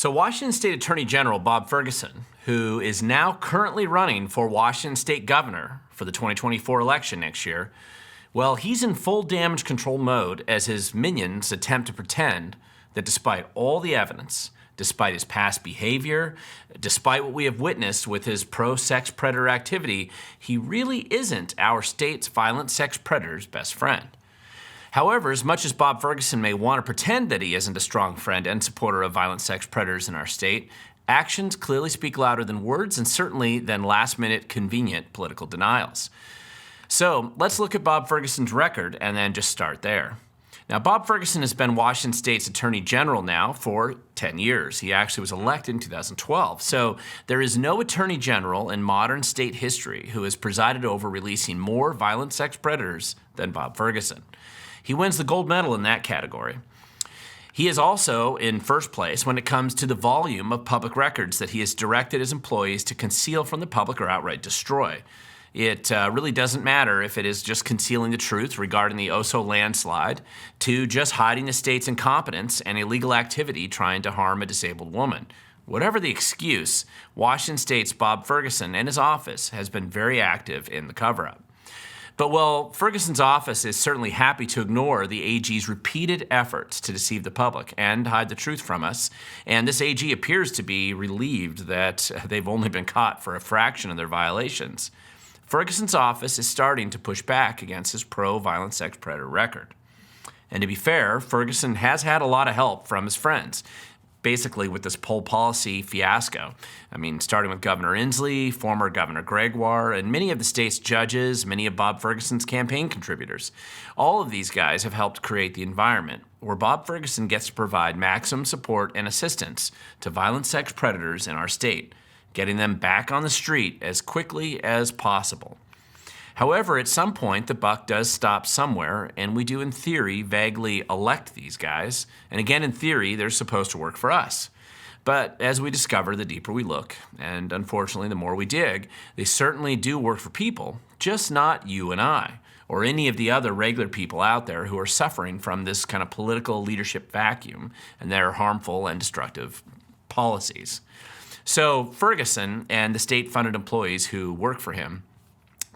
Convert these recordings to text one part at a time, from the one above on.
So Washington State Attorney General Bob Ferguson, who is now currently running for Washington State Governor for the 2024 election next year, well, he's in full damage control mode as his minions attempt to pretend that despite all the evidence, despite his past behavior, despite what we have witnessed with his pro-sex predator activity, he really isn't our state's violent sex predator's best friend. However, as much as Bob Ferguson may want to pretend that he isn't a strong friend and supporter of violent sex predators in our state, actions clearly speak louder than words and certainly than last-minute convenient political denials. So let's look at Bob Ferguson's record and then just start there. Now, Bob Ferguson has been Washington State's Attorney General now for 10 years. He actually was elected in 2012. So there is no Attorney General in modern state history who has presided over releasing more violent sex predators than Bob Ferguson. He wins the gold medal in that category. He is also in first place when it comes to the volume of public records that he has directed his employees to conceal from the public or outright destroy. It really doesn't matter if it is just concealing the truth regarding the Oso landslide to just hiding the state's incompetence and illegal activity trying to harm a disabled woman. Whatever the excuse, Washington State's Bob Ferguson and his office has been very active in the cover-up. But while Ferguson's office is certainly happy to ignore the AG's repeated efforts to deceive the public and hide the truth from us, and this AG appears to be relieved that they've only been caught for a fraction of their violations, Ferguson's office is starting to push back against his pro-violent sex predator record. And to be fair, Ferguson has had a lot of help from his friends, basically with this poll policy fiasco. I mean, starting with Governor Inslee, former Governor Gregoire, and many of the state's judges, many of Bob Ferguson's campaign contributors. All of these guys have helped create the environment where Bob Ferguson gets to provide maximum support and assistance to violent sex predators in our state, getting them back on the street as quickly as possible. However, at some point, the buck does stop somewhere, and we do, in theory, vaguely elect these guys. And again, in theory, they're supposed to work for us. But as we discover, the deeper we look, and unfortunately, the more we dig, they certainly do work for people, just not you and I, or any of the other regular people out there who are suffering from this kind of political leadership vacuum and their harmful and destructive policies. So Ferguson and the state-funded employees who work for him,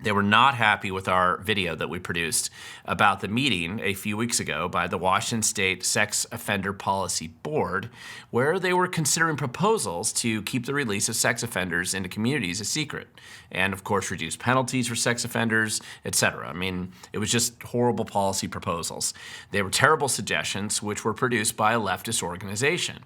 they were not happy with our video that we produced about the meeting a few weeks ago by the Washington State Sex Offender Policy Board, where they were considering proposals to keep the release of sex offenders into communities a secret, and of course reduce penalties for sex offenders, etc. I mean, it was just horrible policy proposals. They were terrible suggestions which were produced by a leftist organization.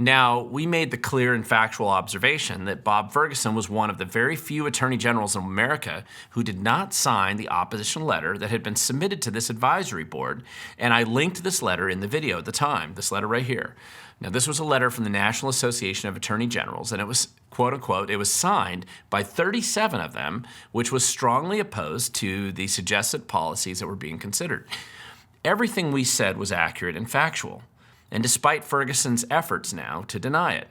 Now, we made the clear and factual observation that Bob Ferguson was one of the very few attorney generals in America who did not sign the opposition letter that had been submitted to this advisory board, and I linked this letter in the video at the time, this letter right here. Now, this was a letter from the National Association of Attorney Generals, and it was, quote unquote, it was signed by 37 of them, which was strongly opposed to the suggested policies that were being considered. Everything we said was accurate and factual, and despite Ferguson's efforts now to deny it.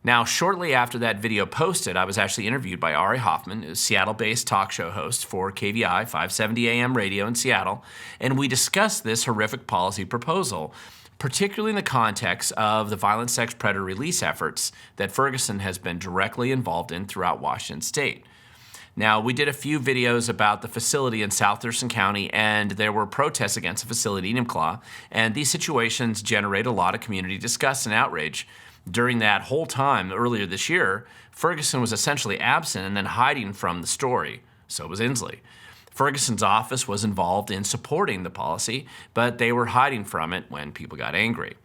Now, shortly after that video posted, I was actually interviewed by Ari Hoffman, a Seattle-based talk show host for KVI 570 AM radio in Seattle, and we discussed this horrific policy proposal, particularly in the context of the violent sex predator release efforts that Ferguson has been directly involved in throughout Washington State. Now, we did a few videos about the facility in South Thurston County, and there were protests against the facility in Enumclaw, and these situations generate a lot of community disgust and outrage. During that whole time earlier this year, Ferguson was essentially absent and then hiding from the story. So was Inslee. Ferguson's office was involved in supporting the policy, but they were hiding from it when people got angry.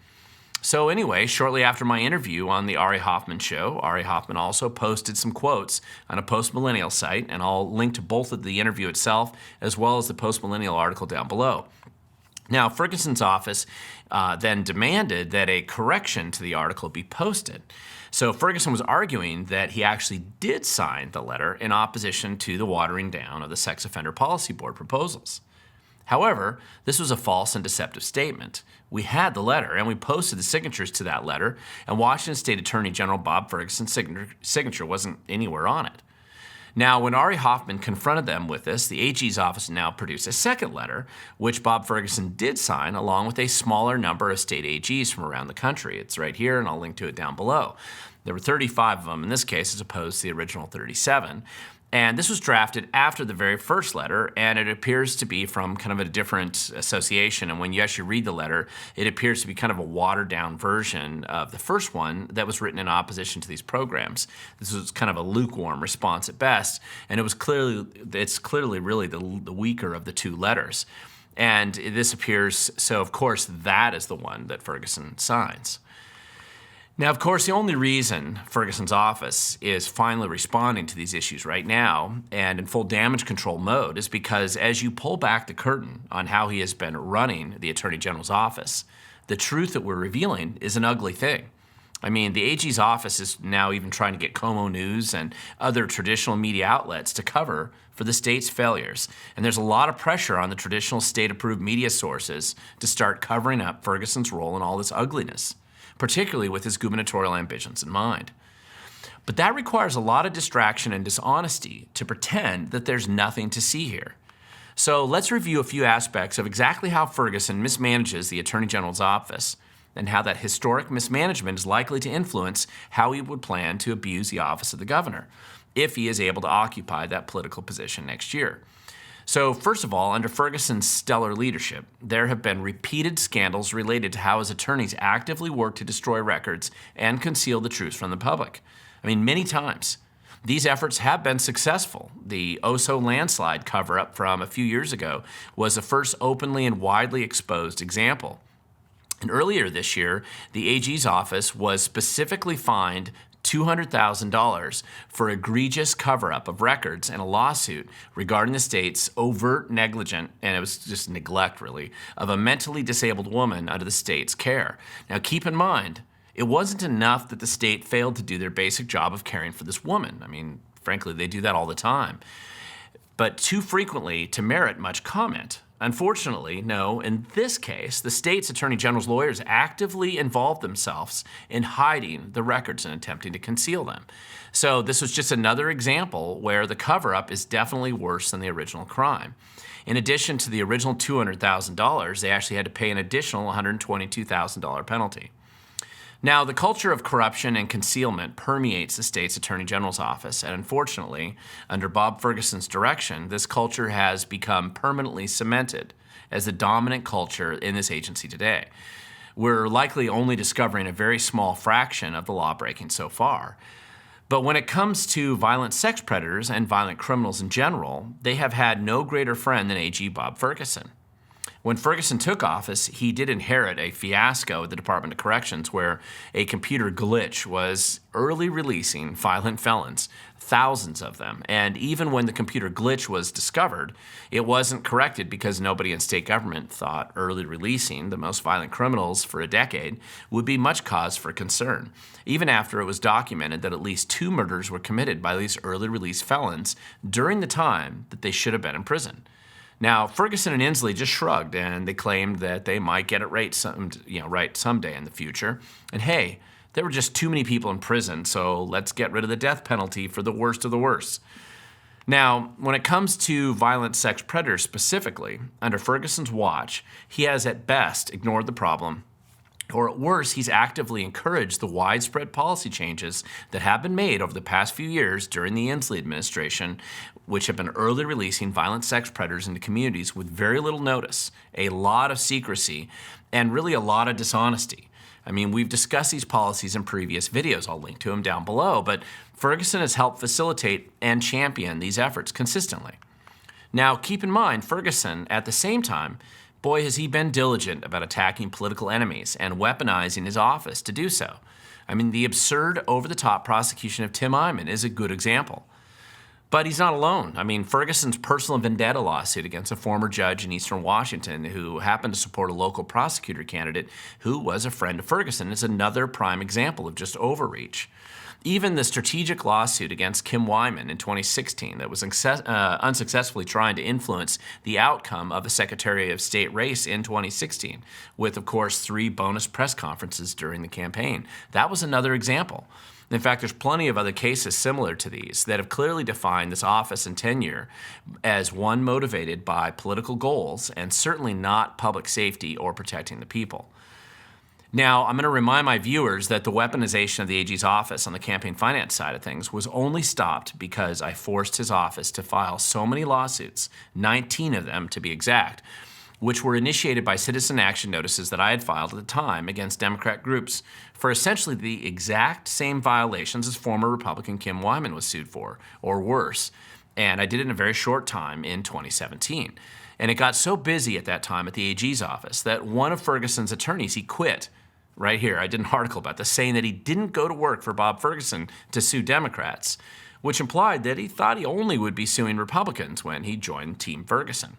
So anyway, shortly after my interview on the Ari Hoffman show, Ari Hoffman also posted some quotes on a post-millennial site, and I'll link to both of the interview itself as well as the post-millennial article down below. Now, Ferguson's office then demanded that a correction to the article be posted. So Ferguson was arguing that he actually did sign the letter in opposition to the watering down of the Sex Offender Policy Board proposals. However, this was a false and deceptive statement. We had the letter, and we posted the signatures to that letter, and Washington State Attorney General Bob Ferguson's signature wasn't anywhere on it. Now, when Ari Hoffman confronted them with this, the AG's office now produced a second letter, which Bob Ferguson did sign, along with a smaller number of state AGs from around the country. It's right here, and I'll link to it down below. There were 35 of them in this case, as opposed to the original 37. And this was drafted after the very first letter, and it appears to be from kind of a different association. And when you actually read the letter, it appears to be kind of a watered-down version of the first one that was written in opposition to these programs. This was kind of a lukewarm response at best, and it's clearly really the weaker of the two letters. And this appears, so of course that is the one that Ferguson signs. Now, of course, the only reason Ferguson's office is finally responding to these issues right now and in full damage control mode is because as you pull back the curtain on how he has been running the Attorney General's office, the truth that we're revealing is an ugly thing. I mean, the AG's office is now even trying to get Como News and other traditional media outlets to cover for the state's failures. And there's a lot of pressure on the traditional state-approved media sources to start covering up Ferguson's role in all this ugliness, particularly with his gubernatorial ambitions in mind. But that requires a lot of distraction and dishonesty to pretend that there's nothing to see here. So let's review a few aspects of exactly how Ferguson mismanages the Attorney General's office and how that historic mismanagement is likely to influence how he would plan to abuse the office of the governor if he is able to occupy that political position next year. So first of all, under Ferguson's stellar leadership, there have been repeated scandals related to how his attorneys actively work to destroy records and conceal the truth from the public. I mean, many times. These efforts have been successful. The Oso landslide cover-up from a few years ago was the first openly and widely exposed example. And earlier this year, the AG's office was specifically fined $200,000 for egregious cover-up of records and a lawsuit regarding the state's overt negligent, and it was just neglect really, of a mentally disabled woman under the state's care. Now keep in mind, it wasn't enough that the state failed to do their basic job of caring for this woman. I mean, frankly, they do that all the time. But too frequently to merit much comment. Unfortunately, no, in this case, the state's Attorney General's lawyers actively involved themselves in hiding the records and attempting to conceal them. So this was just another example where the cover-up is definitely worse than the original crime. In addition to the original $200,000, they actually had to pay an additional $122,000 penalty. Now, the culture of corruption and concealment permeates the state's Attorney General's office, and unfortunately, under Bob Ferguson's direction, this culture has become permanently cemented as the dominant culture in this agency today. We're likely only discovering a very small fraction of the law-breaking so far. But when it comes to violent sex predators and violent criminals in general, they have had no greater friend than AG Bob Ferguson. When Ferguson took office, he did inherit a fiasco at the Department of Corrections where a computer glitch was early releasing violent felons, thousands of them. And even when the computer glitch was discovered, it wasn't corrected because nobody in state government thought early releasing the most violent criminals for a decade would be much cause for concern, even after it was documented that at least 2 murders were committed by these early release felons during the time that they should have been in prison. Now, Ferguson and Inslee just shrugged, and they claimed that they might get it right someday in the future. And hey, there were just too many people in prison, so let's get rid of the death penalty for the worst of the worst. Now, when it comes to violent sex predators specifically, under Ferguson's watch, he has at best ignored the problem, or at worst, he's actively encouraged the widespread policy changes that have been made over the past few years during the Inslee administration, which have been early releasing violent sex predators into communities with very little notice, a lot of secrecy, and really a lot of dishonesty. I mean, we've discussed these policies in previous videos. I'll link to them down below, but Ferguson has helped facilitate and champion these efforts consistently. Now, keep in mind, Ferguson, at the same time, boy, has he been diligent about attacking political enemies and weaponizing his office to do so. I mean, the absurd, over-the-top prosecution of Tim Eyman is a good example. But he's not alone. I mean, Ferguson's personal vendetta lawsuit against a former judge in Eastern Washington who happened to support a local prosecutor candidate who was a friend of Ferguson is another prime example of just overreach. Even the strategic lawsuit against Kim Wyman in 2016 that was unsuccessfully trying to influence the outcome of the Secretary of State race in 2016, with, of course, 3 bonus press conferences during the campaign. That was another example. In fact, there's plenty of other cases similar to these that have clearly defined this office and tenure as one motivated by political goals and certainly not public safety or protecting the people. Now, I'm going to remind my viewers that the weaponization of the AG's office on the campaign finance side of things was only stopped because I forced his office to file so many lawsuits, 19 of them to be exact, which were initiated by citizen action notices that I had filed at the time against Democrat groups for essentially the exact same violations as former Republican Kim Wyman was sued for, or worse. And I did it in a very short time in 2017. And it got so busy at that time at the AG's office that one of Ferguson's attorneys, he quit. Right here, I did an article about this, saying that he didn't go to work for Bob Ferguson to sue Democrats, which implied that he thought he only would be suing Republicans when he joined Team Ferguson.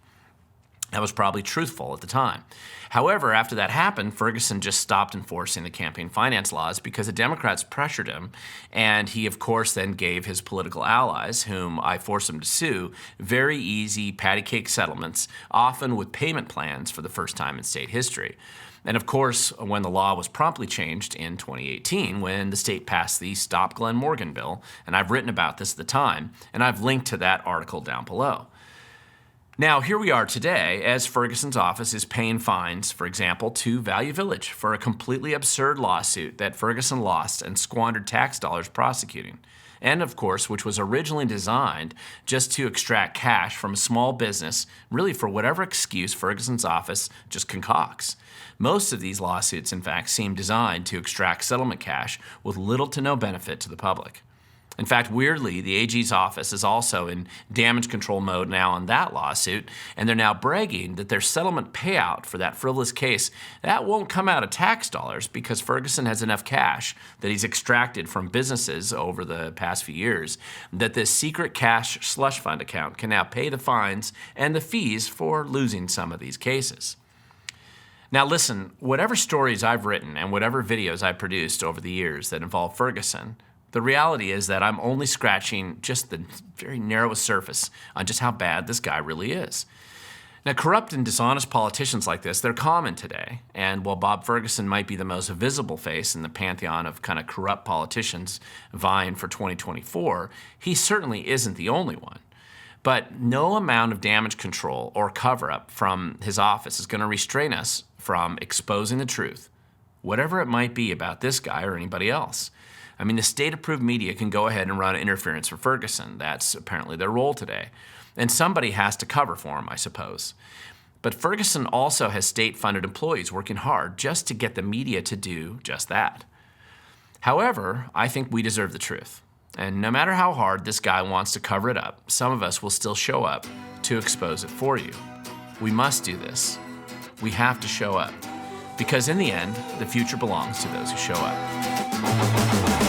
That was probably truthful at the time. However, after that happened, Ferguson just stopped enforcing the campaign finance laws because the Democrats pressured him, and he, of course, then gave his political allies, whom I forced him to sue, very easy patty cake settlements, often with payment plans for the first time in state history. And of course, when the law was promptly changed in 2018, when the state passed the Stop Glenn Morgan bill, and I've written about this at the time, and I've linked to that article down below. Now, here we are today as Ferguson's office is paying fines, for example, to Value Village for a completely absurd lawsuit that Ferguson lost and squandered tax dollars prosecuting. And of course, which was originally designed just to extract cash from a small business, really for whatever excuse Ferguson's office just concocts. Most of these lawsuits, in fact, seem designed to extract settlement cash with little to no benefit to the public. In fact, weirdly, the AG's office is also in damage control mode now on that lawsuit, and they're now bragging that their settlement payout for that frivolous case, that won't come out of tax dollars because Ferguson has enough cash that he's extracted from businesses over the past few years that this secret cash slush fund account can now pay the fines and the fees for losing some of these cases. Now listen, whatever stories I've written and whatever videos I've produced over the years that involve Ferguson, the reality is that I'm only scratching just the very narrowest surface on just how bad this guy really is. Now, corrupt and dishonest politicians like this, they're common today. And while Bob Ferguson might be the most visible face in the pantheon of kind of corrupt politicians vying for 2024, he certainly isn't the only one. But no amount of damage control or cover-up from his office is going to restrain us from exposing the truth, whatever it might be about this guy or anybody else. I mean, the state-approved media can go ahead and run interference for Ferguson. That's apparently their role today. And somebody has to cover for him, I suppose. But Ferguson also has state-funded employees working hard just to get the media to do just that. However, I think we deserve the truth. And no matter how hard this guy wants to cover it up, some of us will still show up to expose it for you. We must do this. We have to show up. Because in the end, the future belongs to those who show up.